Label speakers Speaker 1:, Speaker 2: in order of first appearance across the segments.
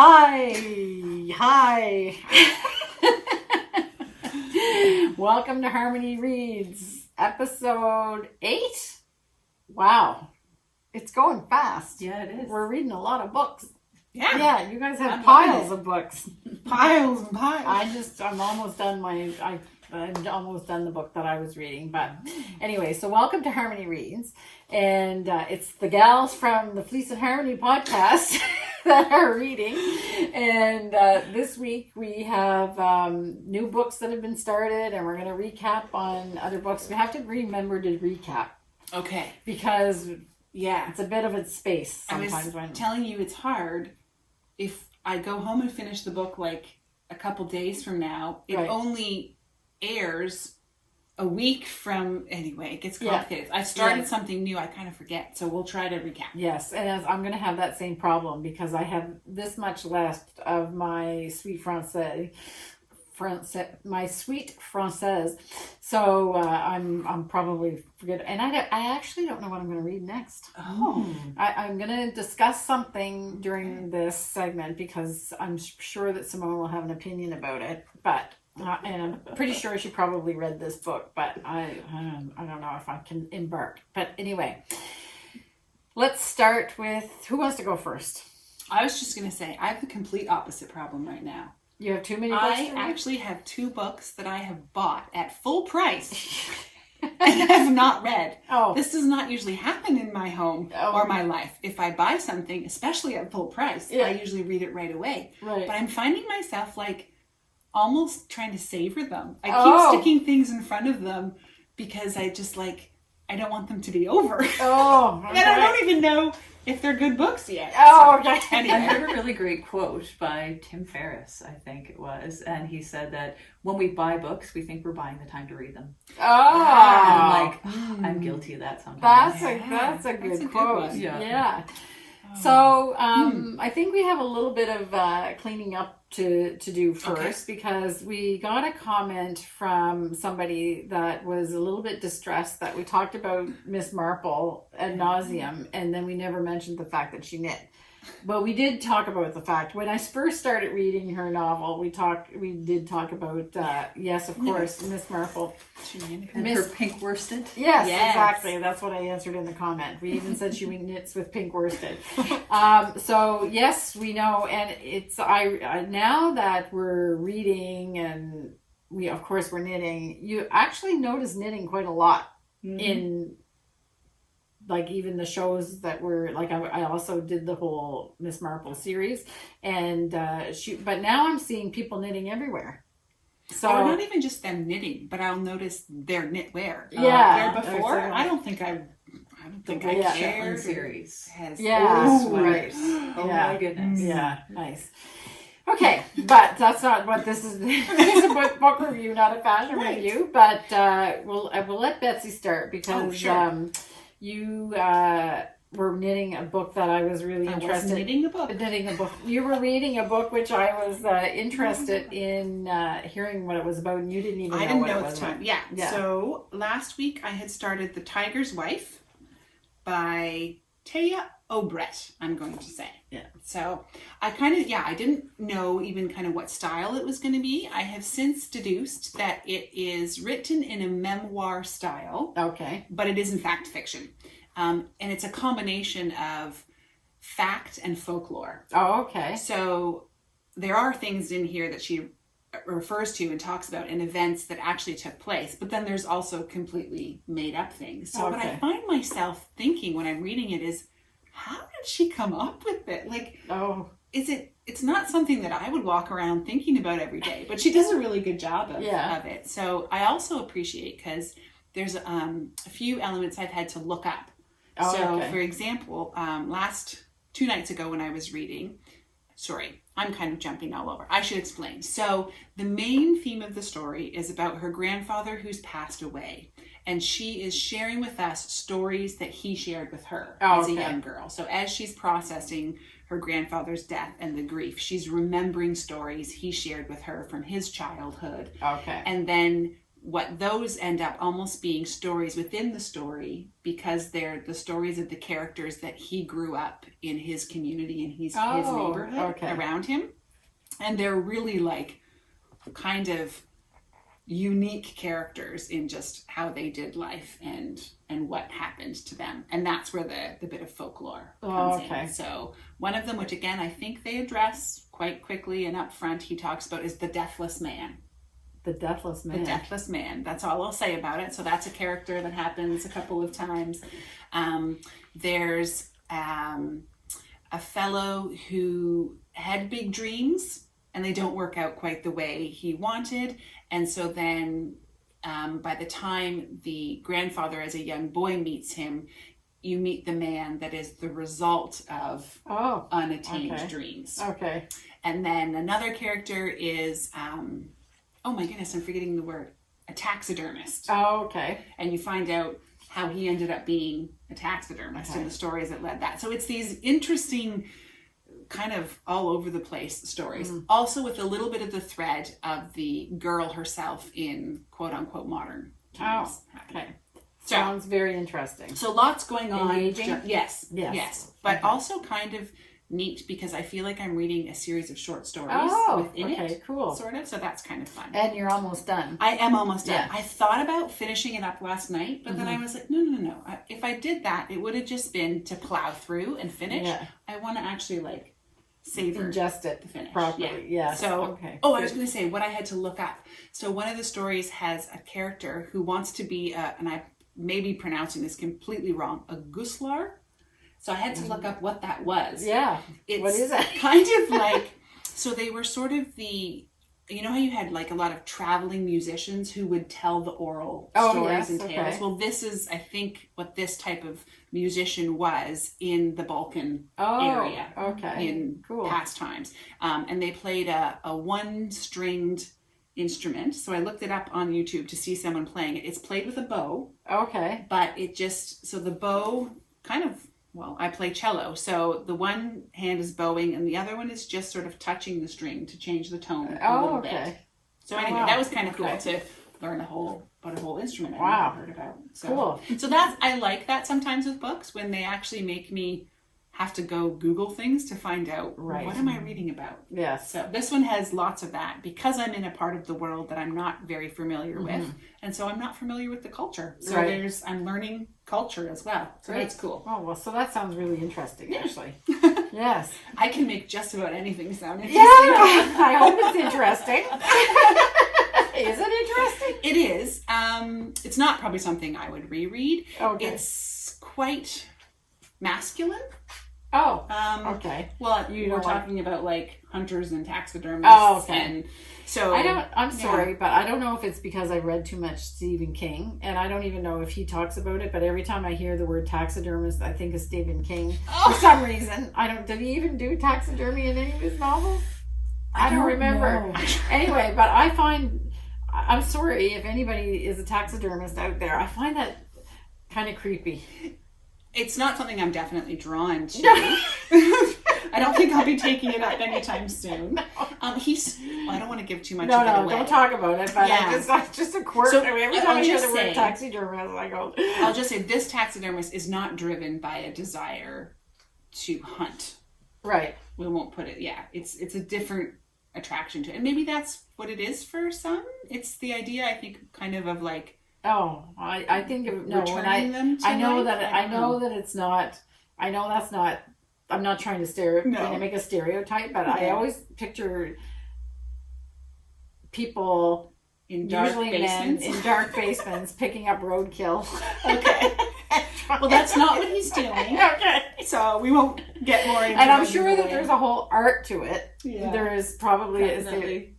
Speaker 1: Hi. Welcome to Harmony Reads, episode 8. Wow, it's going fast.
Speaker 2: Yeah, it is.
Speaker 1: We're reading a lot of books.
Speaker 2: Yeah,
Speaker 1: you guys have piles of books.
Speaker 2: Piles and piles.
Speaker 1: I'm almost done I'm almost done the book that I was reading. But anyway, so welcome to Harmony Reads. And it's the gals from the Fleece and Harmony podcast that are reading. And this week we have new books that have been started, and we're going to recap on other books. We have to remember to recap.
Speaker 2: Okay.
Speaker 1: Because, it's a bit of a space sometimes.
Speaker 2: I was telling you it's hard. If I go home and finish the book like a couple days from now, it only airs a week from, anyway, it gets complicated. I've started something new, I kind of forget, so we'll try to recap.
Speaker 1: Yes, and I'm going to have that same problem because I have this much left of my sweet Française, so I'm probably forget, and I actually don't know what I'm going to read next. I'm going to discuss something during this segment because I'm sure that Simone will have an opinion about it, but and I'm pretty sure she probably read this book, but I don't know if I can embark. But anyway, let's start with, who wants to go first?
Speaker 2: I was just going to say, I have the complete opposite problem right now.
Speaker 1: You have too many books
Speaker 2: I actually have 2 books that I have bought at full price and have not read. This does not usually happen in my home or my life. If I buy something, especially at full price, I usually read it right away.
Speaker 1: Right.
Speaker 2: But I'm finding myself almost trying to savor them. I keep sticking things in front of them because I just I don't want them to be over.
Speaker 1: Okay.
Speaker 2: And I don't even know if they're good books yet.
Speaker 1: Okay.
Speaker 3: Anyway. I heard a really great quote by Tim Ferriss, I think it was, and he said that when we buy books, we think we're buying the time to read them. And I'm I'm guilty of that sometimes.
Speaker 1: That's a good quote.
Speaker 3: One.
Speaker 1: Yeah. So I think we have a little bit of cleaning up to do first because we got a comment from somebody that was a little bit distressed that we talked about Miss Marple ad nauseum, and then we never mentioned the fact that she knit. But we did talk about the fact when I first started reading her novel, we did talk about yes, of course, Miss Marple
Speaker 3: and her pink worsted.
Speaker 1: Yes, exactly. That's what I answered in the comment. We even said she knits with pink worsted. So yes, we know, and it's I now that we're reading and we're knitting. You actually notice knitting quite a lot in. Even the shows that were I also did the whole Miss Marple series, and but now I'm seeing people knitting everywhere. So
Speaker 2: not even just them knitting, but I'll notice their knitwear.
Speaker 1: Where
Speaker 2: before,
Speaker 1: exactly.
Speaker 2: I don't think I cared.
Speaker 3: Series
Speaker 2: has
Speaker 1: right.
Speaker 3: My goodness.
Speaker 1: Yeah, nice. Okay, but that's not what this is. It's a book review, not a fashion review. But we'll let Betsy start because you were knitting a book that I was really interested in.
Speaker 2: Knitting a book.
Speaker 1: You were reading a book which I was interested in hearing what it was about, and you didn't even know what it was. I didn't know at the time.
Speaker 2: Yeah. So last week I had started The Tiger's Wife by Obreht, I'm going to say.
Speaker 1: Yeah.
Speaker 2: So I I didn't know even kind of what style it was going to be. I have since deduced that it is written in a memoir style.
Speaker 1: Okay.
Speaker 2: But it is in fact fiction. And it's a combination of fact and folklore.
Speaker 1: Oh, okay.
Speaker 2: So there are things in here that she refers to and talks about in events that actually took place, but then there's also completely made up things. So what I find myself thinking when I'm reading it is, how did she come up with it? It's not something that I would walk around thinking about every day, but she does a really good job of it. So I also appreciate, because there's a few elements I've had to look up. For example, 2 nights ago when I was reading, I'm kind of jumping all over. I should explain. So the main theme of the story is about her grandfather who's passed away. And she is sharing with us stories that he shared with her as a young girl. So as she's processing her grandfather's death and the grief, she's remembering stories he shared with her from his childhood.
Speaker 1: Okay.
Speaker 2: And then what those end up almost being stories within the story, because they're the stories of the characters that he grew up in his community and his neighborhood around him. And they're really like kind of unique characters in just how they did life and what happened to them. And that's where the bit of folklore comes in. So one of them, which again, I think they address quite quickly and up front, he talks about is the Deathless Man.
Speaker 1: The Deathless Man.
Speaker 2: The Deathless Man. That's all I'll say about it. So that's a character that happens a couple of times. There's a fellow who had big dreams and they don't work out quite the way he wanted. And so then by the time the grandfather as a young boy meets him, you meet the man that is the result of unattained dreams. Okay. And then another character is... oh my goodness, I'm forgetting the word. A taxidermist. Oh, okay. And you find out how he ended up being a taxidermist and the stories that led that. So it's these interesting kind of all over the place stories. Also with a little bit of the thread of the girl herself in quote unquote modern times. Okay. So,
Speaker 1: sounds very interesting.
Speaker 2: So lots going on.
Speaker 1: Engaging?
Speaker 2: Yes. But also kind of neat because I feel like I'm reading a series of short stories within it. Cool. Sort of. So that's kind of fun.
Speaker 1: And you're almost done.
Speaker 2: I am almost done. I thought about finishing it up last night, but then I was like, no. If I did that, it would have just been to plow through and finish. Yeah. I want to actually like savor
Speaker 1: ingest it
Speaker 2: to finish
Speaker 1: properly. Yeah.
Speaker 2: So I was going to say what I had to look up. So one of the stories has a character who wants to be and I may be pronouncing this completely wrong, a guslar. So I had to look up what that was.
Speaker 1: Yeah. What is it?
Speaker 2: Kind of like, so they were sort of you know how you had like a lot of traveling musicians who would tell the oral stories and tales? Well, this is, I think, what this type of musician was in the Balkan area in past times. And they played a one-stringed instrument. So I looked it up on YouTube to see someone playing it. It's played with a bow. Okay. But it just, so the bow kind of, well, I play cello, so the one hand is bowing and the other one is just sort of touching the string to change the tone a little bit. So anyway, that was kind of cool to learn about a whole instrument I never heard about. So, cool. So that's, I like that sometimes with books when they actually make me have to go Google things to find out what am I reading about. Yes. So this one has lots of that because I'm in a part of the world that I'm not very familiar with, and so I'm not familiar with the culture. So I'm learning culture as well. So that's cool.
Speaker 1: Oh well, so that sounds really interesting, actually. Yes.
Speaker 2: I can make just about anything sound interesting.
Speaker 1: Yeah, I hope it's interesting. Is it interesting?
Speaker 2: It is. It's not probably something I would reread. Okay. It's quite masculine.
Speaker 1: Oh, okay.
Speaker 2: Well, we're talking about like hunters and taxidermists. And so
Speaker 1: I'm sorry, but I don't know if it's because I read too much Stephen King, and I don't even know if he talks about it, but every time I hear the word taxidermist, I think of Stephen King. For some reason. Did he even do taxidermy in any of his novels? I don't remember. Anyway, but I'm sorry if anybody is a taxidermist out there. I find that kind of creepy.
Speaker 2: It's not something I'm definitely drawn to. I don't think I'll be taking it up anytime soon. I don't want to give too much of it away.
Speaker 1: Don't talk about it, but it's just a quirk. So, every time I hear the word taxidermist, I go...
Speaker 2: I'll just say this taxidermist is not driven by a desire to hunt. Right. We won't put it, it's a different attraction to it. And maybe that's what it is for some. It's the idea, I think, kind of like...
Speaker 1: Oh, I think I know that it's not. I know that's not. I'm not trying to make a stereotype, but I always picture people in dark basements picking up roadkill.
Speaker 2: Okay. Well, that's not what he's doing. Okay. So we won't get more into it.
Speaker 1: And I'm sure that there's a whole art to it. Yeah. There is probably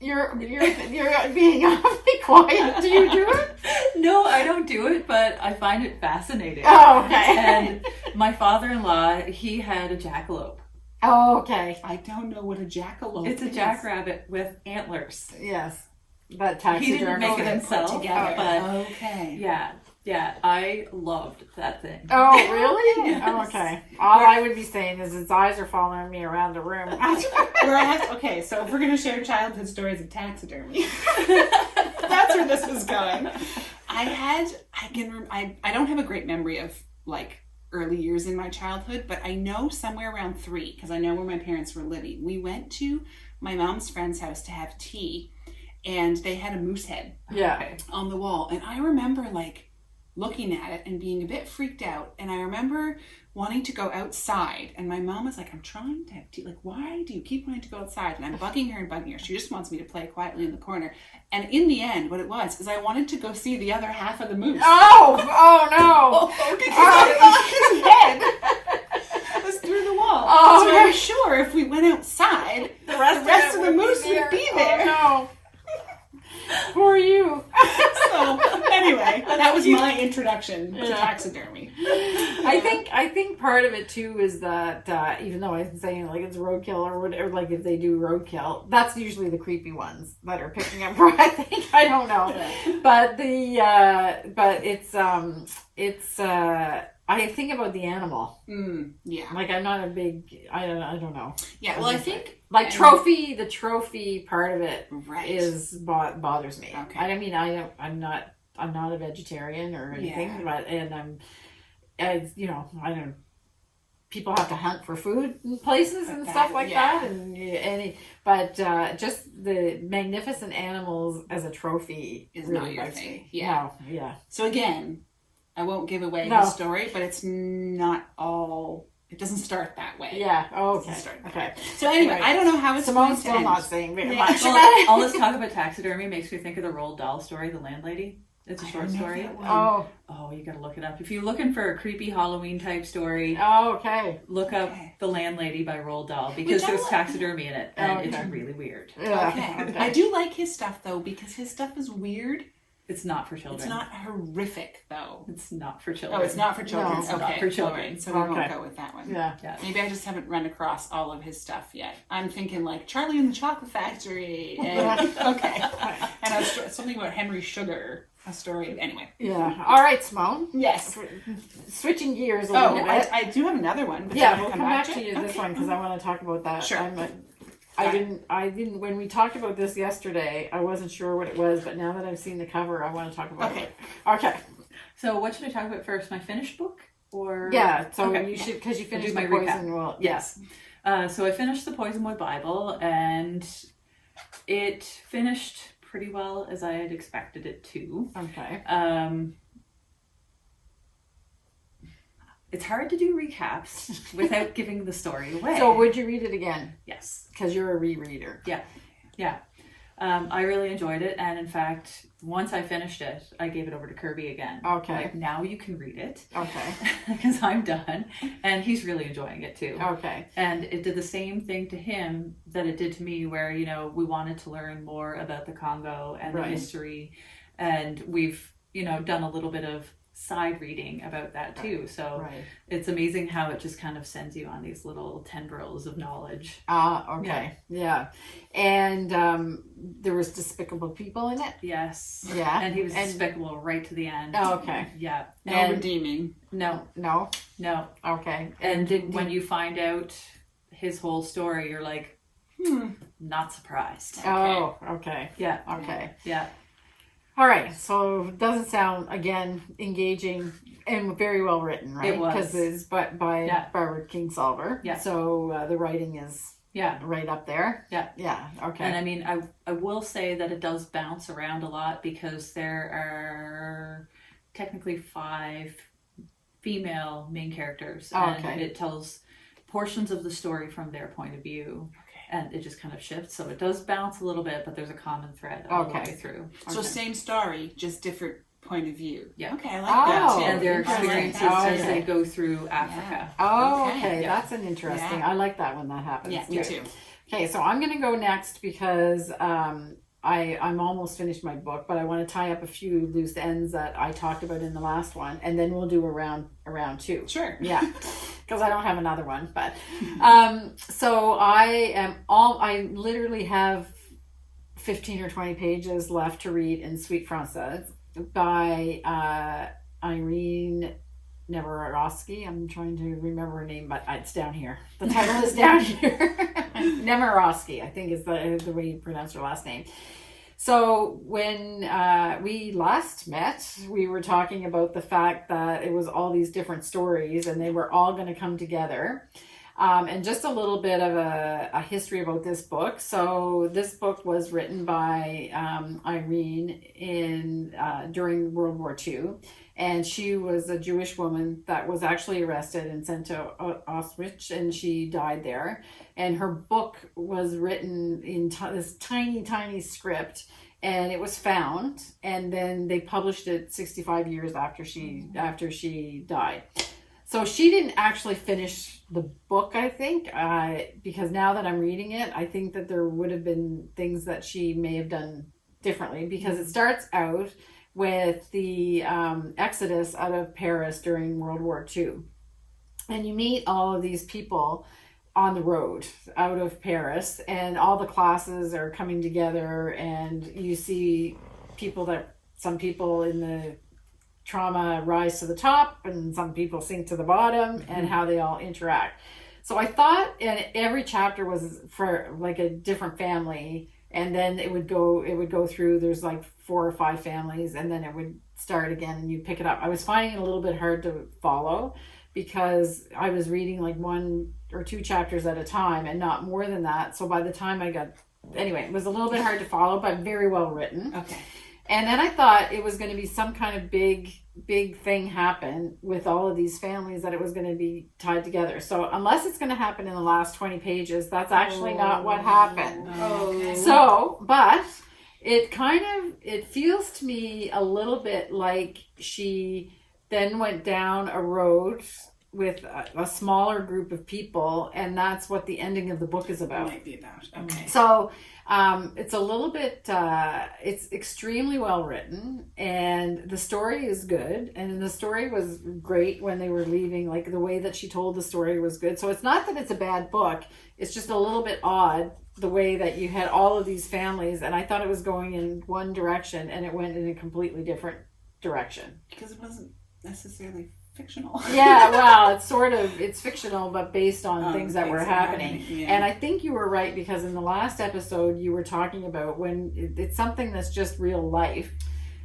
Speaker 1: you're being awfully quiet. Do you do it?
Speaker 3: No, I don't do it, but I find it fascinating.
Speaker 1: Oh, okay.
Speaker 3: And my father-in-law, he had a jackalope.
Speaker 1: Oh, okay.
Speaker 2: I don't know what a jackalope is.
Speaker 3: It's a jackrabbit with antlers.
Speaker 1: Yes. But taxidermy.
Speaker 3: He didn't make it himself,
Speaker 2: together.
Speaker 3: But
Speaker 2: okay.
Speaker 3: Yeah, I loved that thing.
Speaker 1: Oh, really? Yes. Oh, okay. All I would be saying is his eyes are following me around the room.
Speaker 2: So if we're going to share childhood stories of taxidermy. that's where this is going. I don't have a great memory of like early years in my childhood, but I know somewhere around 3, because I know where my parents were living. We went to my mom's friend's house to have tea, and they had a moose head on the wall. And I remember like looking at it and being a bit freaked out. And I remember wanting to go outside, and my mom was like, I'm trying to have tea. Like, why do you keep wanting to go outside? And I'm bugging her. She just wants me to play quietly in the corner. And in the end, what it was is I wanted to go see the other half of the moose.
Speaker 1: Oh no!
Speaker 2: Because I thought his head was through the wall.
Speaker 1: Oh,
Speaker 2: so I was sure if we went outside, the rest of the moose would be there.
Speaker 1: Oh no! Who are you?
Speaker 2: So anyway, that was my introduction to taxidermy.
Speaker 1: I think part of it too is that even though I'm saying like it's roadkill or whatever, like if they do roadkill, that's usually the creepy ones that are picking up. I don't know, but it's I think about the animal.
Speaker 2: Yeah.
Speaker 1: Like I'm not a big. I don't know.
Speaker 2: Yeah. Well, I think
Speaker 1: like the trophy part of it is bothers me.
Speaker 2: Okay.
Speaker 1: I mean, I'm not a vegetarian or anything, but I don't. People have to hunt for food in places and stuff like that, but just the magnificent animals as a trophy
Speaker 2: is
Speaker 1: really
Speaker 2: not your
Speaker 1: bugs
Speaker 2: thing.
Speaker 1: me.
Speaker 2: Yeah.
Speaker 1: No, yeah.
Speaker 2: So again, I won't give away his story, but it's not all. It doesn't start that way.
Speaker 1: Yeah. Oh, okay.
Speaker 2: Okay. So anyway, I don't know how it's
Speaker 1: Simone's still not saying very much.
Speaker 3: Well, all this talk about taxidermy makes me think of the Roald Dahl story, The Landlady. It's a short story.
Speaker 1: Oh,
Speaker 3: you got to look it up. If you're looking for a creepy Halloween type story, look up The Landlady by Roald Dahl, because there's taxidermy in it, and it's really weird.
Speaker 2: Okay. I do like his stuff though, because his stuff is weird.
Speaker 3: It's not for children.
Speaker 2: It's not horrific though.
Speaker 3: It's not for children.
Speaker 2: Oh, it's not for children.
Speaker 3: No, it's not for children.
Speaker 2: Right. So we won't go with that one.
Speaker 1: Yeah.
Speaker 2: Maybe I just haven't run across all of his stuff yet. I'm thinking like Charlie and the Chocolate Factory. And, and something about Henry Sugar. A story. Anyway.
Speaker 1: Yeah. All right, Simone.
Speaker 2: Yes.
Speaker 1: Switching gears a little bit.
Speaker 2: I do have another one. But
Speaker 1: we'll come back to you this one because I want to talk about that.
Speaker 2: Sure.
Speaker 1: I didn't. When we talked about this yesterday, I wasn't sure what it was, but now that I've seen the cover, I want to talk about it. Okay.
Speaker 3: So, what should I talk about first? My finished book, or
Speaker 1: So you should, because you finished
Speaker 3: my
Speaker 1: Poison. Well,
Speaker 3: yes. So I finished the Poisonwood Bible, and it finished pretty well as I had expected it to.
Speaker 1: Okay.
Speaker 3: It's hard to do recaps without giving the story away.
Speaker 1: So would you read it again?
Speaker 3: Yes.
Speaker 1: Because you're a rereader.
Speaker 3: Yeah. I really enjoyed it. And in fact, once I finished it, I gave it over to Kirby again.
Speaker 1: Okay.
Speaker 3: Like, now you can read it.
Speaker 1: Okay.
Speaker 3: Because I'm done. And he's really enjoying it too.
Speaker 1: Okay.
Speaker 3: And it did the same thing to him that it did to me, where, we wanted to learn more about the Congo and the history. And we've, done a little bit of side reading about that too. So it's amazing how it just kind of sends you on these little tendrils of knowledge.
Speaker 1: Okay. Yeah. And there was despicable people in it?
Speaker 3: Yes.
Speaker 1: Yeah.
Speaker 3: And he was despicable right to the end.
Speaker 1: Oh, okay.
Speaker 3: Yeah.
Speaker 2: No redeeming.
Speaker 3: No.
Speaker 1: Okay.
Speaker 3: And when you find out his whole story, you're like, not surprised.
Speaker 1: Okay. Oh, okay.
Speaker 3: Yeah.
Speaker 1: Okay.
Speaker 3: Yeah.
Speaker 1: All right, so it doesn't sound, again, engaging and very well written, right?
Speaker 3: It was.
Speaker 1: Because it's by Barbara Kingsolver.
Speaker 3: Yeah.
Speaker 1: So the writing is right up there.
Speaker 3: Yeah.
Speaker 1: Yeah, okay.
Speaker 3: And I mean, I will say that it does bounce around a lot, because there are technically 5 female main characters. And it tells portions of the story from their point of view. And it just kind of shifts. So it does bounce a little bit, but there's a common thread all the way through.
Speaker 2: So same story, just different point of view.
Speaker 3: Yeah.
Speaker 2: Okay, I like that too.
Speaker 3: And their experiences as they go through Africa.
Speaker 1: Oh, okay. That's an interesting. I like that when that happens.
Speaker 2: Yeah, me too.
Speaker 1: Okay, so I'm going to go next because I'm almost finished my book, but I want to tie up a few loose ends that I talked about in the last one, and then we'll do a round 2.
Speaker 2: Sure.
Speaker 1: Yeah, because I don't have another one. But so I literally have 15 or 20 pages left to read in Sweet Française by Irène Nėmirovsky. I'm trying to remember her name, but it's down here. The title is down here. Nėmirovsky, I think, is the way you pronounce her last name. So when we last met, we were talking about the fact that it was all these different stories and they were all going to come together. And just a little bit of a history about this book. So this book was written by Irène during World War II. And she was a Jewish woman that was actually arrested and sent to Auschwitz, and she died there. And her book was written in this tiny, tiny script, and it was found. And then they published it 65 years after she died. So she didn't actually finish the book, I think, because now that I'm reading it, I think that there would have been things that she may have done differently, because it starts out with the exodus out of Paris during World War II. And you meet all of these people on the road out of Paris, and all the classes are coming together, and you see some people in the trauma rise to the top and some people sink to the bottom, and how they all interact. So I thought, and every chapter was for like a different family, and then it would go through, there's like 4 or 5 families, and then it would start again and you pick it up. I was finding it a little bit hard to follow because I was reading like 1 or 2 chapters at a time and not more than that. So by the time it was a little bit hard to follow, but very well written.
Speaker 2: Okay.
Speaker 1: And then I thought it was going to be some kind of big thing happen with all of these families, that it was going to be tied together. So unless it's going to happen in the last 20 pages, that's actually not what happened.
Speaker 2: Oh.
Speaker 1: So, but it feels to me a little bit like she then went down a road with a smaller group of people, and that's what the ending of the book is about.
Speaker 2: Might be about. Okay.
Speaker 1: So it's a little bit, it's extremely well written, and the story is good, and the story was great when they were leaving. Like the way that she told the story was good. So it's not that it's a bad book, it's just a little bit odd the way that you had all of these families, and I thought it was going in one direction and it went in a completely different direction.
Speaker 2: Because it wasn't necessarily fictional.
Speaker 1: Yeah, well, it's fictional, but based on things that were happening.
Speaker 2: Yeah.
Speaker 1: And I think you were right, because in the last episode you were talking about when it's something that's just real life,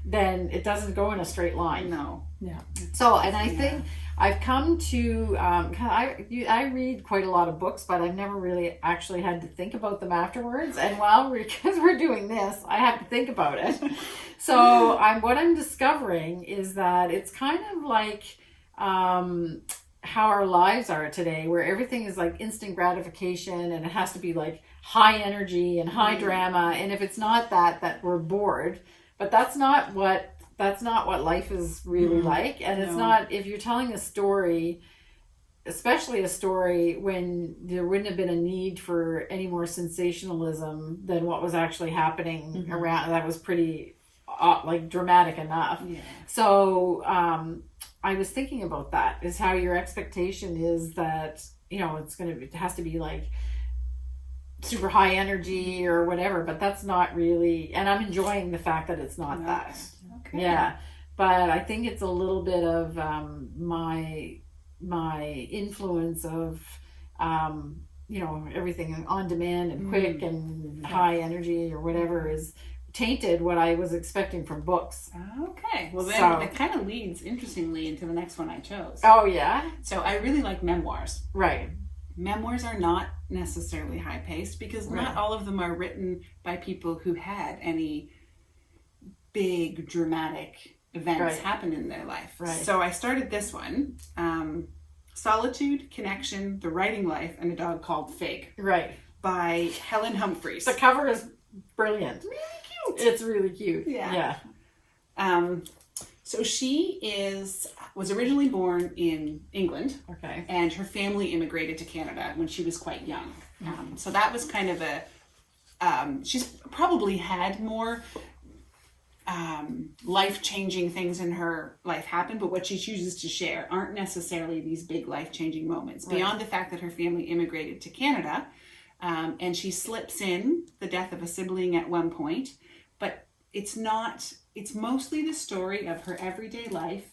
Speaker 1: then it doesn't go in a straight line.
Speaker 2: No. Yeah.
Speaker 1: So, and I think I've come to, I read quite a lot of books, but I've never really actually had to think about them afterwards. And because we're doing this, I have to think about it. So what I'm discovering is that it's kind of like how our lives are today, where everything is like instant gratification, and it has to be like high energy and high drama. And if it's not that we're bored. But that's not what life is really like. And it's not, if you're telling a story, especially a story when there wouldn't have been a need for any more sensationalism than what was actually happening around, that was pretty like dramatic enough. Yeah. So I was thinking about that, is how your expectation is that, it has to be like super high energy or whatever, but that's not really, and I'm enjoying the fact that it's not that. Okay. Yeah, but I think it's a little bit of my influence of everything on demand and quick and high energy or whatever is tainted what I was expecting from books.
Speaker 2: Okay, well then it kind of leads interestingly into the next one I chose.
Speaker 1: Oh yeah?
Speaker 2: So I really like memoirs.
Speaker 1: Right.
Speaker 2: Memoirs are not necessarily high-paced, because not all of them are written by people who had any big dramatic events happen in their life. Right. So I started this one, Solitude, Connection, The Writing Life, and a Dog Called Fig. Right. By Helen Humphreys.
Speaker 1: The cover is brilliant. Really cute. It's really cute. Yeah.
Speaker 2: So she was originally born in England.
Speaker 1: Okay.
Speaker 2: And her family immigrated to Canada when she was quite young. So that was kind of she's probably had more life-changing things in her life happen, but what she chooses to share aren't necessarily these big life-changing moments. Right. Beyond the fact that her family immigrated to Canada, and she slips in the death of a sibling at one point, but it's mostly the story of her everyday life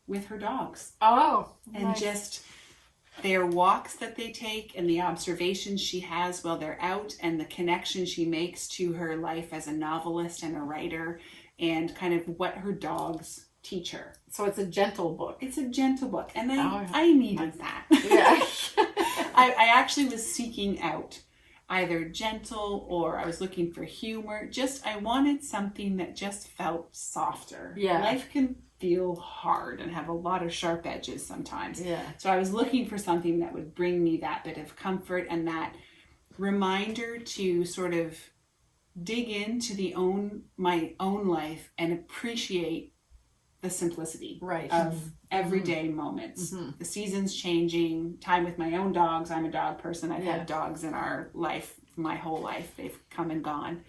Speaker 2: with her dogs.
Speaker 1: Oh,
Speaker 2: and
Speaker 1: nice.
Speaker 2: Just their walks that they take and the observations she has while they're out and the connection she makes to her life as a novelist and a writer and kind of what her dogs teach her.
Speaker 1: So it's a gentle book.
Speaker 2: It's a gentle book. And I needed that.
Speaker 1: Yeah.
Speaker 2: I actually was seeking out either gentle or I was looking for humor. I wanted something that just felt softer.
Speaker 1: Yeah.
Speaker 2: Life can feel hard and have a lot of sharp edges sometimes.
Speaker 1: Yeah.
Speaker 2: So I was looking for something that would bring me that bit of comfort and that reminder to sort of dig into my own life and appreciate the simplicity of everyday moments. The seasons changing, time with my own dogs. I'm a dog person. I've had dogs in our life, my whole life. They've come and gone.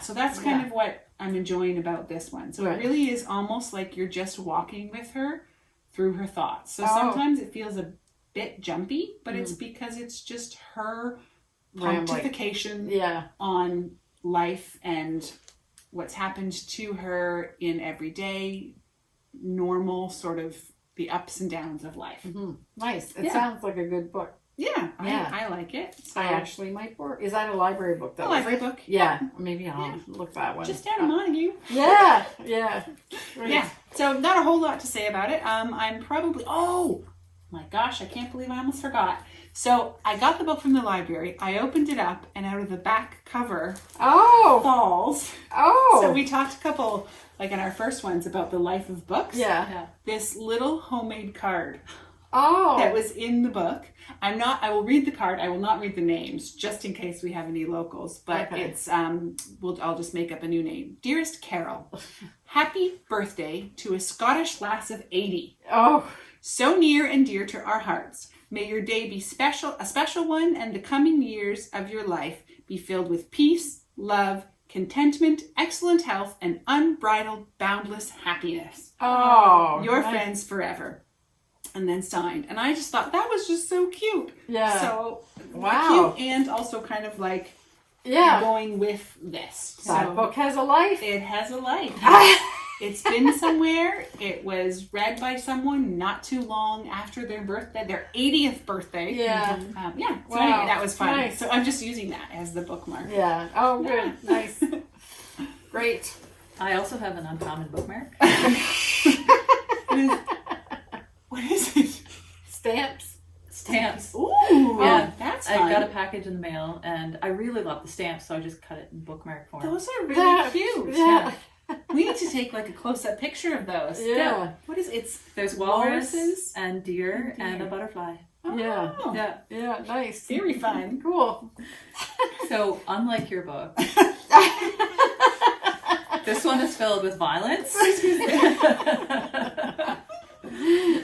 Speaker 2: So that's kind of what I'm enjoying about this one. So it really is almost like you're just walking with her through her thoughts. So sometimes it feels a bit jumpy, but it's because it's just her pontification on life and what's happened to her in everyday, normal, sort of the ups and downs of life.
Speaker 1: Nice. It sounds like a good book.
Speaker 2: Yeah, I like it. So
Speaker 1: I actually might borrow. Is that a library book though?
Speaker 2: A library book.
Speaker 1: Yeah, maybe I'll look that one.
Speaker 2: Just down in Montague.
Speaker 1: Yeah. Right.
Speaker 2: Yeah. So not a whole lot to say about it. I'm probably, oh my gosh, I can't believe I almost forgot. So I got the book from the library. I opened it up and out of the back cover falls. So we talked a couple, like in our first ones, about the life of books.
Speaker 1: Yeah.
Speaker 2: This little homemade card.
Speaker 1: Oh.
Speaker 2: That was in the book. I will read the card. I will not read the names just in case we have any locals, but it's, I'll just make up a new name. Dearest Carol, happy birthday to a Scottish lass of 80.
Speaker 1: Oh.
Speaker 2: So near and dear to our hearts. May your day be a special one, and the coming years of your life be filled with peace, love, contentment, excellent health, and unbridled, boundless happiness.
Speaker 1: Oh.
Speaker 2: Your friends forever. And then signed. And I just thought that was just so cute.
Speaker 1: Yeah.
Speaker 2: So
Speaker 1: wow.
Speaker 2: Cute and also kind of like going with this.
Speaker 1: That book has a life.
Speaker 2: It has a life. It's been somewhere. It was read by someone not too long after their birthday, their 80th birthday.
Speaker 1: Yeah.
Speaker 2: So anyway, that was fun. Nice. So I'm just using that as the bookmark.
Speaker 1: Yeah. Oh, good. Nice. Great.
Speaker 3: I also have an uncommon bookmark.
Speaker 2: What is it?
Speaker 3: Stamps.
Speaker 2: Ooh,
Speaker 3: yeah,
Speaker 2: that's fun.
Speaker 3: I got a package in the mail, and I really love the stamps, so I just cut it in bookmark form.
Speaker 2: Those are really cute.
Speaker 1: Yeah.
Speaker 2: We need to take like a close-up picture of those.
Speaker 1: Yeah.
Speaker 2: What is it?
Speaker 3: There's walruses and deer and a butterfly.
Speaker 2: Oh.
Speaker 1: Yeah. Yeah. Nice.
Speaker 2: Very fun.
Speaker 1: Cool.
Speaker 3: So, unlike your book, this one is filled with violence.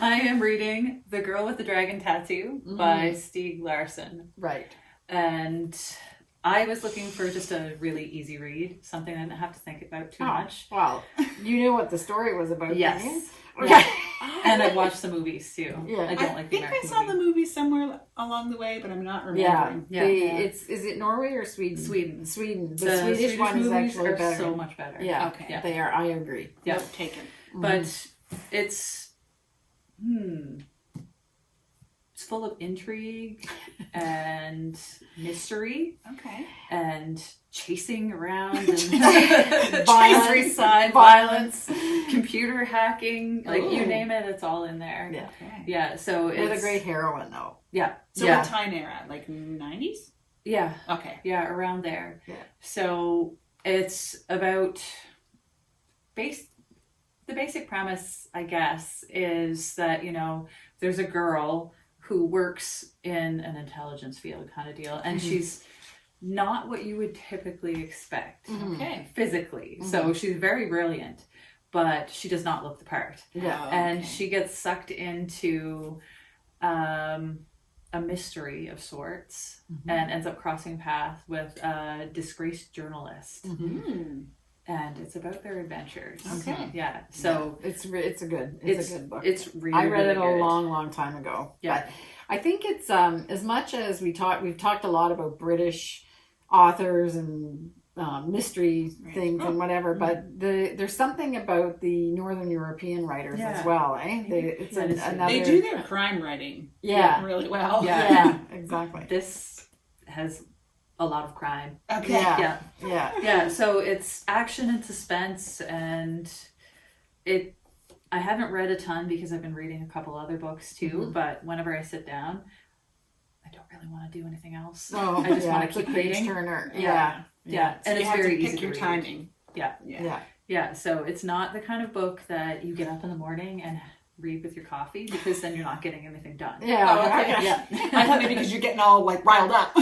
Speaker 3: I am reading The Girl with the Dragon Tattoo by Stieg Larrson.
Speaker 1: Right.
Speaker 3: And I was looking for just a really easy read, something I didn't have to think about too much.
Speaker 1: Well, you knew what the story was about.
Speaker 3: Yes.
Speaker 1: Okay.
Speaker 3: And I watched the movies too.
Speaker 1: Yeah.
Speaker 3: I don't like the American
Speaker 2: I saw the movie somewhere along the way, but I'm not remembering.
Speaker 1: Yeah. Is it Norway or Sweden? Sweden. The Swedish one is actually better.
Speaker 3: So much better.
Speaker 1: Yeah.
Speaker 2: Okay.
Speaker 1: Yeah. They are. I agree.
Speaker 3: Yeah.
Speaker 2: Note taken.
Speaker 3: But it's it's full of intrigue and mystery.
Speaker 2: Okay.
Speaker 3: And chasing around and violence, computer hacking, like you name it, it's all in there.
Speaker 1: Yeah.
Speaker 2: Okay.
Speaker 3: Yeah. So
Speaker 1: With a great heroine though.
Speaker 3: Yeah.
Speaker 2: So what time era? Like 90s?
Speaker 3: Yeah.
Speaker 2: Okay.
Speaker 3: Yeah, around there.
Speaker 1: Yeah.
Speaker 3: So it's about the basic premise, I guess, is that, there's a girl who works in an intelligence field kind of deal, and she's not what you would typically expect physically. So she's very brilliant, but she does not look the part.
Speaker 1: Yeah.
Speaker 3: And she gets sucked into a mystery of sorts and ends up crossing paths with a disgraced journalist. And it's about their adventures.
Speaker 1: Okay.
Speaker 3: Yeah. So
Speaker 1: it's a good book.
Speaker 3: It's really
Speaker 1: I read
Speaker 3: really
Speaker 1: it
Speaker 3: good.
Speaker 1: a long time ago.
Speaker 3: Yeah.
Speaker 1: But I think it's as much as we've talked a lot about British authors and mystery things and whatever, but there's something about the Northern European writers as well, eh?
Speaker 2: They do their crime writing really well.
Speaker 1: Yeah, exactly.
Speaker 3: This has a lot of crime.
Speaker 2: Okay.
Speaker 3: Yeah. So it's action and suspense, and I haven't read a ton because I've been reading a couple other books too, but whenever I sit down, I don't really want to do anything else.
Speaker 1: Oh,
Speaker 3: I just want to keep reading.
Speaker 1: Turner.
Speaker 3: Yeah.
Speaker 2: So
Speaker 3: And
Speaker 2: you
Speaker 3: it's
Speaker 2: have
Speaker 3: very
Speaker 2: to
Speaker 3: easy
Speaker 2: pick your
Speaker 3: read.
Speaker 2: timing.
Speaker 3: Yeah. So it's not the kind of book that you get up in the morning and read with your coffee, because then you're not getting anything done.
Speaker 1: Yeah.
Speaker 2: Oh, okay.
Speaker 3: Yeah.
Speaker 2: I thought maybe because you're getting all like riled up.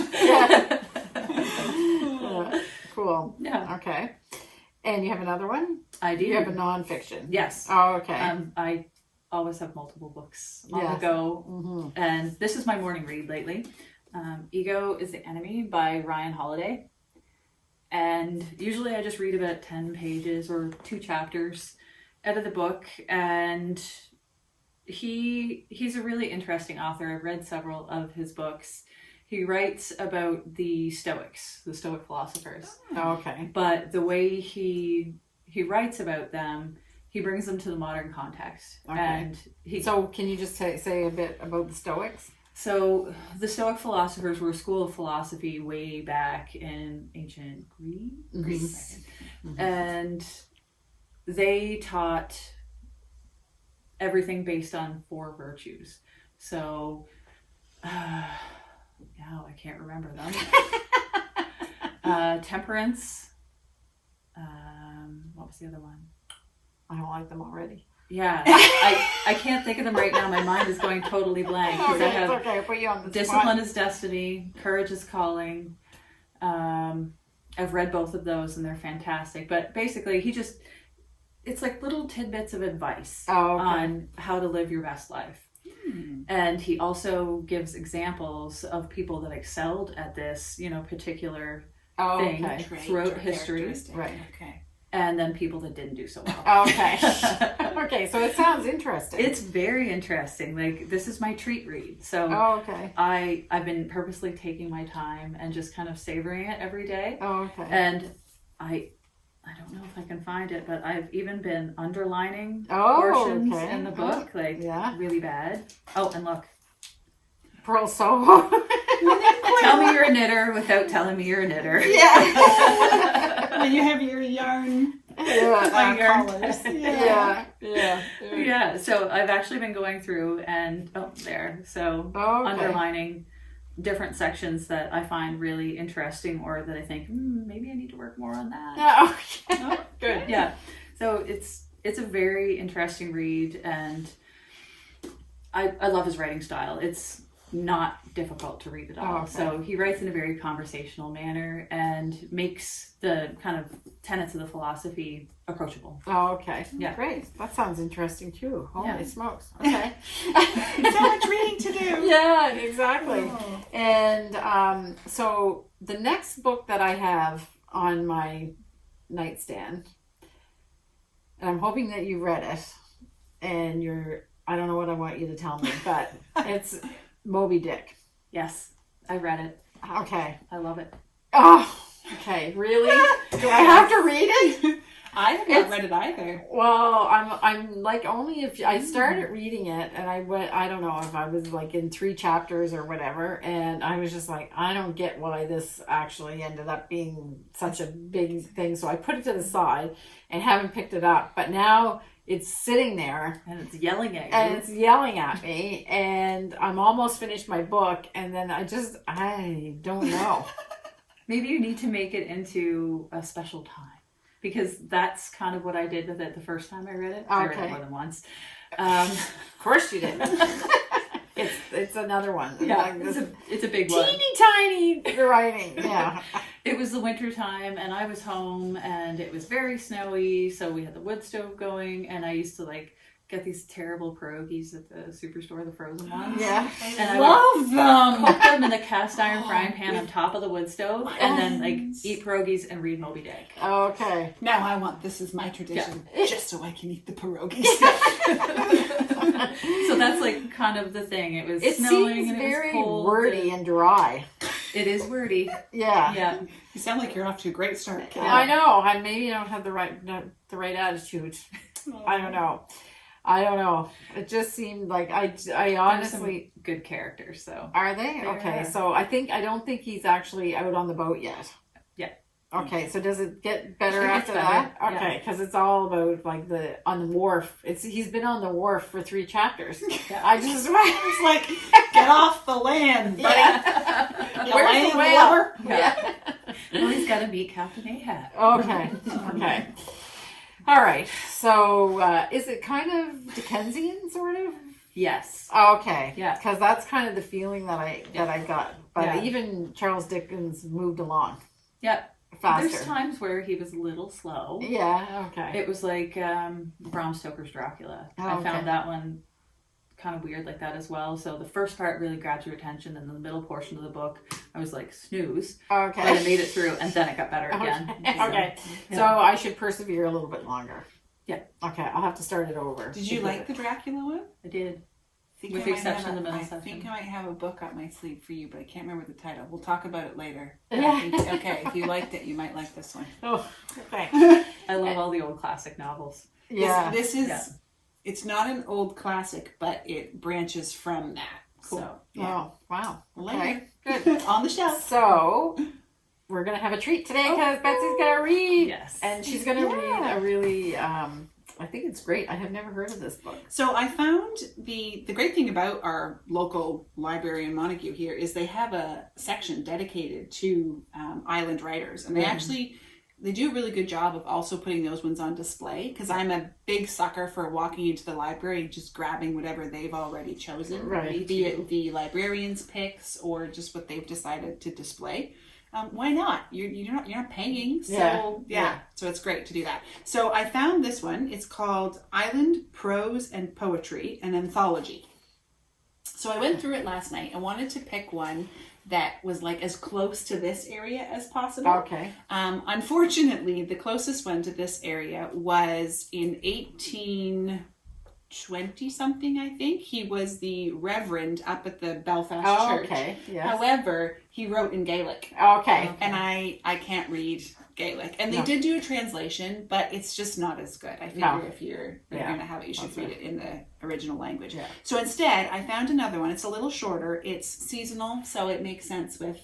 Speaker 1: Cool.
Speaker 3: Yeah.
Speaker 1: Okay. And you have another one?
Speaker 3: I do.
Speaker 1: You have a nonfiction.
Speaker 3: Yes.
Speaker 1: Oh, okay.
Speaker 3: I always have multiple books on the go, and this is my morning read lately. Ego is the Enemy by Ryan Holiday, and usually I just read about 10 pages or 2 chapters out of the book, and he's a really interesting author. I've read several of his books. He writes about the Stoics, the Stoic philosophers.
Speaker 1: Oh, okay.
Speaker 3: But the way he writes about them, he brings them to the modern context.
Speaker 1: Okay.
Speaker 3: And
Speaker 1: So can you just say a bit about the Stoics?
Speaker 3: So the Stoic philosophers were a school of philosophy way back in ancient Greece. And they taught everything based on 4 virtues. So, now I can't remember them. Temperance. What was the other one?
Speaker 1: I don't like them already.
Speaker 3: Yeah, I can't think of them right now. My mind is going totally blank.
Speaker 1: Okay,
Speaker 3: I have
Speaker 1: it's okay. I'll put you on the
Speaker 3: Discipline
Speaker 1: spot.
Speaker 3: is Destiny, Courage is Calling. I've read both of those and they're fantastic. But basically, it's like little tidbits of advice on how to live your best life. And he also gives examples of people that excelled at this, particular thing throughout history.
Speaker 1: Right.
Speaker 2: Okay.
Speaker 3: And then people that didn't do so well.
Speaker 1: Okay. Okay, so it sounds interesting.
Speaker 3: It's very interesting. Like, this is my treat read. So
Speaker 1: okay.
Speaker 3: I've been purposely taking my time and just kind of savoring it every day.
Speaker 1: Okay.
Speaker 3: And I don't know if I can find it, but I've even been underlining portions in the book, really bad. Oh, and look.
Speaker 1: Pearl Soho.
Speaker 3: Tell me you're a knitter without telling me you're a knitter.
Speaker 2: Yeah. When you have your yarn collars.
Speaker 3: Yeah. So I've actually been going through and underlining different sections that I find really interesting, or that I think maybe I need to work more on that.
Speaker 1: Oh, good.
Speaker 3: Yeah. So it's a very interesting read, and I love his writing style. It's not difficult to read at all.
Speaker 1: Oh, okay.
Speaker 3: So he writes in a very conversational manner and makes the kind of tenets of the philosophy approachable.
Speaker 1: Oh, okay.
Speaker 3: Yeah.
Speaker 1: Great. That sounds interesting too. Holy smokes. Okay.
Speaker 2: So much reading to do.
Speaker 1: Yeah, exactly. Oh. And so the next book that I have on my nightstand, and I'm hoping that you read it, and I don't know what I want you to tell me, but it's Moby Dick.
Speaker 3: Yes, I read it.
Speaker 1: Okay.
Speaker 3: I love it.
Speaker 1: Oh, okay. Really? Do I have to read it?
Speaker 2: I have not read it either.
Speaker 1: Well, I'm like, only if I started reading it, and I don't know if I was like in 3 chapters or whatever, and I was just like, I don't get why this actually ended up being such a big thing. So I put it to the side and haven't picked it up. But now it's sitting there.
Speaker 3: And it's yelling at you.
Speaker 1: And it's yelling at me. And I'm almost finished my book. And then I don't know.
Speaker 3: Maybe you need to make it into a special time. Because that's kind of what I did with it the first time I read it. I read it more than once.
Speaker 1: Of course you did. It's another one.
Speaker 3: Yeah,
Speaker 1: like
Speaker 3: it's a big one.
Speaker 1: Teeny tiny writing. Yeah.
Speaker 3: It was the winter time, and I was home, and it was very snowy, so we had the wood stove going, and I used to get these terrible pierogies at the superstore, the frozen ones.
Speaker 1: Yeah.
Speaker 3: And I
Speaker 2: love them.
Speaker 3: Cook them in the cast iron frying pan on top of the wood stove, and then eat pierogies and read Moby Dick.
Speaker 1: Okay.
Speaker 2: Now I want this as my tradition, just so I can eat the pierogies.
Speaker 3: So that's kind of the thing. It was
Speaker 1: snowing
Speaker 3: and it
Speaker 1: very
Speaker 3: was cold.
Speaker 1: wordy and dry.
Speaker 3: It is wordy.
Speaker 1: Yeah.
Speaker 3: Yeah.
Speaker 2: You sound like you're off to a great start, Kat.
Speaker 1: I know. I maybe don't have the right attitude. I don't know. It just seemed like I honestly
Speaker 3: good characters. So
Speaker 1: are they? Okay, so I don't think he's actually out on the boat yet.
Speaker 3: Yeah.
Speaker 1: Okay, so does it get better
Speaker 3: It
Speaker 1: after
Speaker 3: gets better,
Speaker 1: that? Okay, because it's all about like on the wharf. He's been on the wharf for 3 chapters.
Speaker 3: Yeah.
Speaker 1: I just
Speaker 2: It's like, get off the land, buddy.
Speaker 1: Yeah.
Speaker 2: You
Speaker 1: Where's
Speaker 2: land
Speaker 1: the whale?
Speaker 2: lover?
Speaker 1: Yeah.
Speaker 3: Well, he's got to meet Captain Ahab.
Speaker 1: Okay. All right. So is it kind of Dickensian, sort of?
Speaker 3: Yes.
Speaker 1: Okay.
Speaker 3: Yeah.
Speaker 1: Because that's kind of the feeling that I got. But
Speaker 3: Yeah.
Speaker 1: even Charles Dickens moved along
Speaker 3: Yeah.
Speaker 1: faster.
Speaker 3: There's times where he was a little slow.
Speaker 1: Yeah. Okay.
Speaker 3: It was like Bram Stoker's Dracula.
Speaker 1: Oh,
Speaker 3: I
Speaker 1: okay.
Speaker 3: found that one kind of weird like that as well. So the first part really grabbed your attention, and the middle portion of the book, I was like, snooze.
Speaker 1: Okay.
Speaker 3: But I made it through, and then it got better again.
Speaker 1: Okay.
Speaker 3: So,
Speaker 1: So I should persevere a little bit longer.
Speaker 3: Yeah.
Speaker 1: Okay. I'll have to start it over.
Speaker 2: Did you like the Dracula one?
Speaker 3: I did.
Speaker 2: Think
Speaker 3: With
Speaker 2: I
Speaker 3: the
Speaker 2: might
Speaker 3: exception
Speaker 2: have
Speaker 3: of the middle
Speaker 2: I
Speaker 3: section.
Speaker 2: think I might have a book up my sleeve for you, but I can't remember the title. We'll talk about it later.
Speaker 1: Yeah.
Speaker 2: I think, okay, if you liked it, you might like this one.
Speaker 1: Oh. Okay.
Speaker 3: I love all the old classic novels.
Speaker 1: Yeah.
Speaker 2: This is,
Speaker 3: Yeah.
Speaker 2: it's not an old classic, but it branches from that.
Speaker 3: Cool.
Speaker 2: So, yeah.
Speaker 1: Oh. Wow.
Speaker 2: Later.
Speaker 1: Okay. Good.
Speaker 2: On the shelf.
Speaker 1: So we're gonna have a treat today because Betsy's gonna read.
Speaker 3: Yes.
Speaker 1: And she's gonna read a really I think it's great. I have never heard of this book.
Speaker 2: So I found the great thing about our local library in Montague here is they have a section dedicated to island writers, and they do a really good job of also putting those ones on display, because I'm a big sucker for walking into the library and just grabbing whatever they've already chosen,
Speaker 1: Right.
Speaker 2: be it the librarian's picks or just what they've decided to display. Why not? You're not paying, so yeah. So it's great to do that. So I found this one. It's called Island Prose and Poetry, an Anthology. So I went through it last night. I wanted to pick one that was like as close to this area as possible.
Speaker 1: Okay.
Speaker 2: Unfortunately, the closest one to this area was in 1820 something, I think. He was the reverend up at the Belfast Church.
Speaker 1: Okay. Yes.
Speaker 2: However, he wrote in Gaelic.
Speaker 1: Okay.
Speaker 2: And I can't read Gaelic. And they did do a translation, but it's just not as good. I figure if you're going to have it, you should read it in the original language.
Speaker 1: Yeah.
Speaker 2: So instead, I found another one. It's a little shorter. It's seasonal, so it makes sense with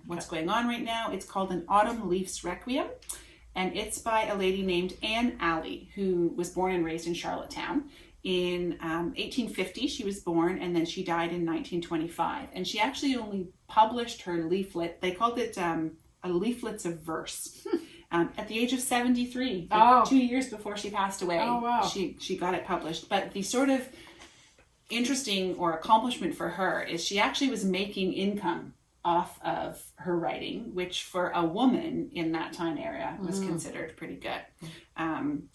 Speaker 2: what's going on right now. It's called An Autumn Leaf's Requiem. And it's by a lady named Anne Alley, who was born and raised in Charlottetown. In 1850, she was born, and then she died in 1925. And she actually only published her leaflet. They called it a leaflets of verse. At the age of 73, like 2 years before she passed away, she got it published. But the sort of interesting or accomplishment for her is she actually was making income off of her writing, which for a woman in that time area was considered pretty good.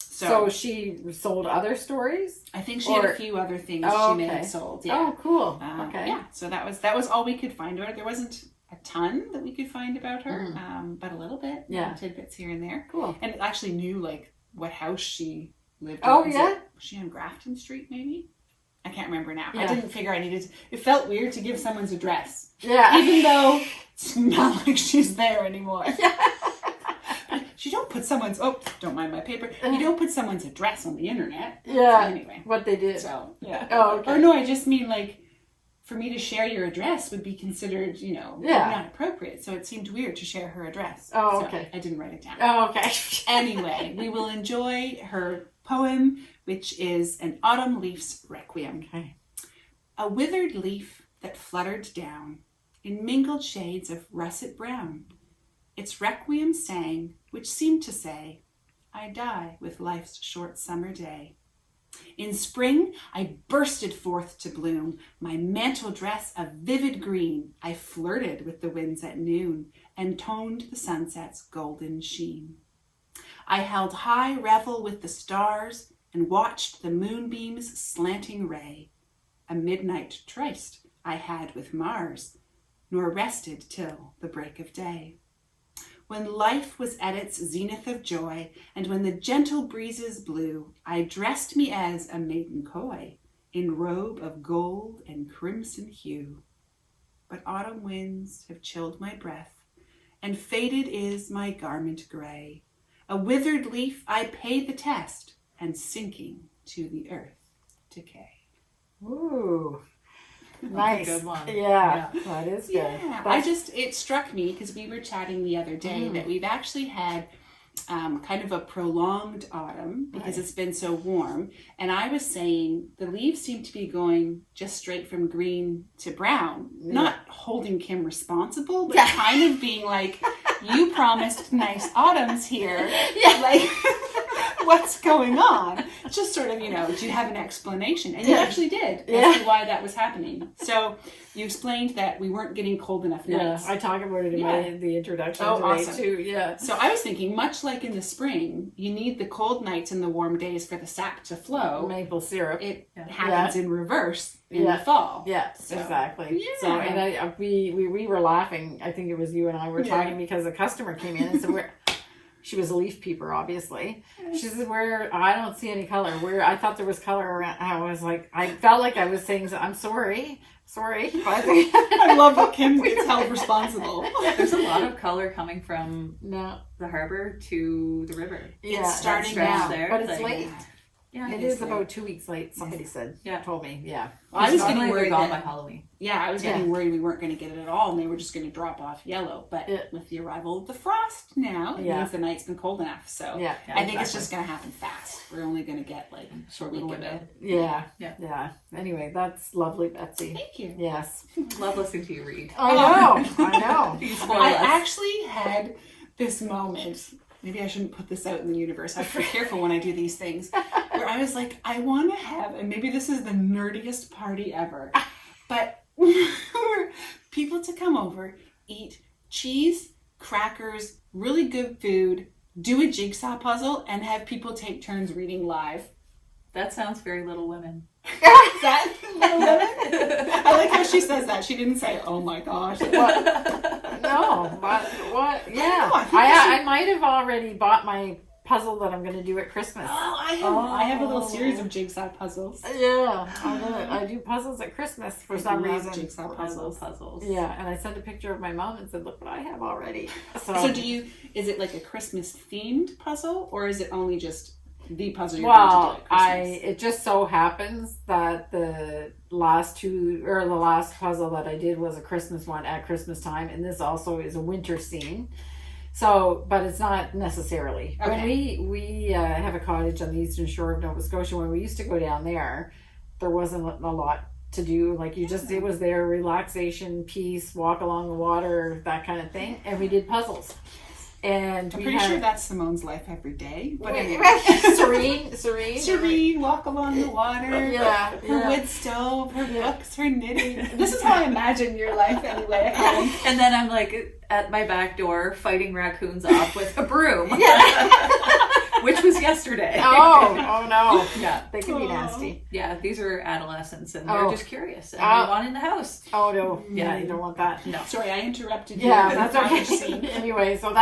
Speaker 1: So she sold other stories?
Speaker 2: I think she had a few other things she may have sold. Yeah.
Speaker 1: Oh, cool. Okay.
Speaker 2: Yeah. So that was all we could find about her. There wasn't a ton that we could find about her, but a little bit. Tidbits here and there.
Speaker 1: Cool.
Speaker 2: And actually knew like what house she lived in.
Speaker 1: Oh,
Speaker 2: Was she on Grafton Street maybe? I can't remember now.
Speaker 1: Yeah.
Speaker 2: I didn't figure I needed to. It felt weird to give someone's address.
Speaker 1: Yeah.
Speaker 2: Even though it's not like she's there anymore. You don't put someone's, don't mind my paper. You don't put someone's address on the internet.
Speaker 1: Yeah.
Speaker 2: So anyway.
Speaker 1: What they did.
Speaker 2: So, yeah.
Speaker 1: Oh, okay.
Speaker 2: Or no, I just mean like, for me to share your address would be considered, not appropriate. So it seemed weird to share her address.
Speaker 1: Oh,
Speaker 2: so
Speaker 1: okay.
Speaker 2: I didn't write it down.
Speaker 1: Oh, okay.
Speaker 2: Anyway, we will enjoy her poem, which is An Autumn Leaf's Requiem.
Speaker 1: Okay.
Speaker 2: A withered leaf that fluttered down in mingled shades of russet brown. Its requiem sang, which seemed to say, I die with life's short summer day. In spring, I bursted forth to bloom, my mantle dress of vivid green. I flirted with the winds at noon and toned the sunset's golden sheen. I held high revel with the stars and watched the moonbeam's slanting ray. A midnight tryst I had with Mars, nor rested till the break of day. When life was at its zenith of joy, and when the gentle breezes blew, I dressed me as a maiden coy, in robe of gold and crimson hue. but autumn winds have chilled my breath, and faded is my garment gray. A withered leaf I pay the test, and sinking to the earth decay.
Speaker 1: Ooh.
Speaker 3: That's
Speaker 1: Nice.
Speaker 3: a good one.
Speaker 1: Yeah, that is good.
Speaker 2: Yeah, it struck me because we were chatting the other day that we've actually had kind of a prolonged autumn because it's been so warm. And I was saying the leaves seem to be going just straight from green to brown, not holding Kim responsible, but kind of being like, you promised nice autumns here. Yeah. Like, what's going on? Just sort of, do you have an explanation? And you actually did as to why that was happening. So you explained that we weren't getting cold enough nights.
Speaker 1: Yeah, I talk about it in the introduction today
Speaker 2: awesome.
Speaker 1: too. Yeah.
Speaker 2: So I was thinking, much like in the spring, you need the cold nights and the warm days for the sap to flow.
Speaker 1: Maple syrup.
Speaker 2: It happens in reverse in the fall.
Speaker 1: Yeah,
Speaker 2: so,
Speaker 1: exactly.
Speaker 2: Yeah.
Speaker 1: So, and we were laughing. I think it was you and I were talking because a customer came in and said, she was a leaf peeper, obviously. She said, I don't see any color. I thought there was color around. I was like, I felt like I was saying, I'm sorry.
Speaker 2: I love that Kim gets held responsible.
Speaker 3: There's a lot of color coming from the harbor to the river.
Speaker 1: Yeah,
Speaker 2: it's starting now,
Speaker 3: there,
Speaker 1: but it's late.
Speaker 3: Yeah,
Speaker 1: it is about 2 weeks late. Somebody said. Yeah, told me. Yeah,
Speaker 2: well, I was getting worried
Speaker 3: by Halloween.
Speaker 2: Yeah, I was getting worried we weren't going to get it at all, and they were just going to drop off yellow. But with the arrival of the frost now, it means the night's been cold enough. So I think it's just going to happen fast. We're only going to get like a short week of it.
Speaker 1: Yeah. Anyway, that's lovely, Betsy.
Speaker 2: Thank you.
Speaker 1: Yes,
Speaker 3: love listening to you read.
Speaker 1: I know.
Speaker 2: I actually had this moment. Maybe I shouldn't put this out in the universe. I have to be careful when I do these things. Where I was like, I want to have, and maybe this is the nerdiest party ever, but people to come over, eat cheese, crackers, really good food, do a jigsaw puzzle, and have people take turns reading live.
Speaker 3: That sounds very Little Women.
Speaker 2: Is that Little Women? I like how she says that. She didn't say, oh my gosh.
Speaker 1: No, but what? Yeah. I might have already bought my puzzle that I'm going to do at Christmas.
Speaker 2: I have a little series of jigsaw puzzles.
Speaker 1: Yeah, I do puzzles at Christmas for some reason.
Speaker 2: Jigsaw puzzles.
Speaker 1: Yeah, and I sent a picture of my mom and said, look what I have already. So
Speaker 2: is it like a Christmas themed puzzle, or is it only just the puzzle you're going to do at Christmas?
Speaker 1: It just so happens that the last puzzle that I did was a Christmas one at Christmas time, and this also is a winter scene. So, but it's not necessarily.
Speaker 2: Okay.
Speaker 1: When we have a cottage on the eastern shore of Nova Scotia, when we used to go down there wasn't a lot to do. Like it was there, relaxation, peace, walk along the water, that kind of thing. And we did puzzles. And
Speaker 2: I'm pretty sure that's Simone's life every day. But
Speaker 1: anyway. serene,
Speaker 2: walk along the water. Her wood stove, her books, her knitting. This is how I imagine your life anyway.
Speaker 3: And then I'm like at my back door fighting raccoons off with a broom. Which was yesterday.
Speaker 1: Oh no. Yeah, they can be nasty.
Speaker 3: Yeah, these are adolescents and they're just curious and they want in the house.
Speaker 1: Oh no. Yeah, you don't want that.
Speaker 3: No.
Speaker 2: Sorry, I interrupted you.
Speaker 1: Yeah, that's okay. Anyway, so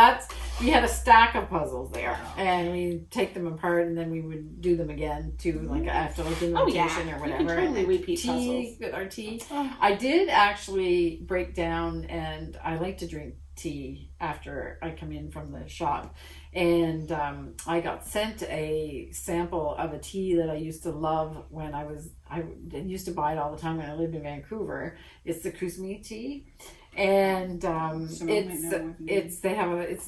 Speaker 1: we had a stack of puzzles there, and we take them apart, and then we would do them again to like after like invitation or whatever.
Speaker 2: You can totally repeat puzzles
Speaker 1: with our tea. I did actually break down, and I like to drink tea after I come in from the shop, and I got sent a sample of a tea that I used to love when I used to buy it all the time when I lived in Vancouver. It's the Kusmi tea. And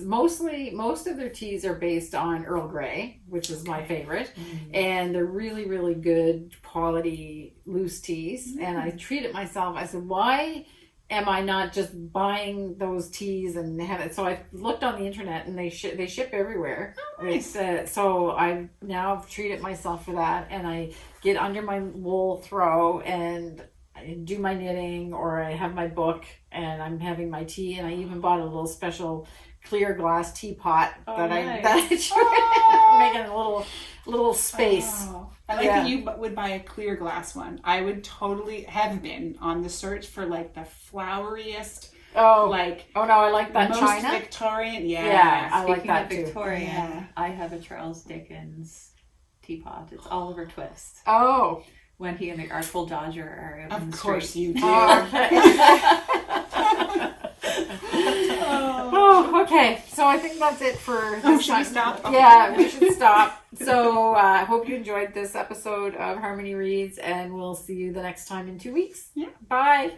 Speaker 1: most of their teas are based on Earl Grey, which is my favorite, and they're really, really good quality loose teas. And I treat it myself. I said, why am I not just buying those teas and have it? So I looked on the internet, and they ship everywhere.
Speaker 2: Oh, nice.
Speaker 1: So I now treat it myself for that, and I get under my wool throw and I do my knitting, or I have my book and I'm having my tea, and I even bought a little special clear glass teapot I'm making a little space.
Speaker 2: I like that you would buy a clear glass one. I would totally have been on the search for like the floweriest.
Speaker 1: Oh no, I like that
Speaker 2: most
Speaker 1: China
Speaker 2: Victorian.
Speaker 1: Yeah, I like
Speaker 3: Speaking
Speaker 1: that
Speaker 3: of
Speaker 1: too.
Speaker 3: Victorian, I have a Charles Dickens teapot. It's Oliver Twist.
Speaker 1: Oh.
Speaker 3: When he and the Artful Dodger are out in the
Speaker 2: course
Speaker 3: street.
Speaker 2: you do.
Speaker 1: Oh, okay. Oh, okay. So I think that's it for this
Speaker 2: should we stop?
Speaker 1: Yeah, we should stop. So I hope you enjoyed this episode of Harmony Reads, and we'll see you the next time in 2 weeks.
Speaker 2: Yeah.
Speaker 1: Bye.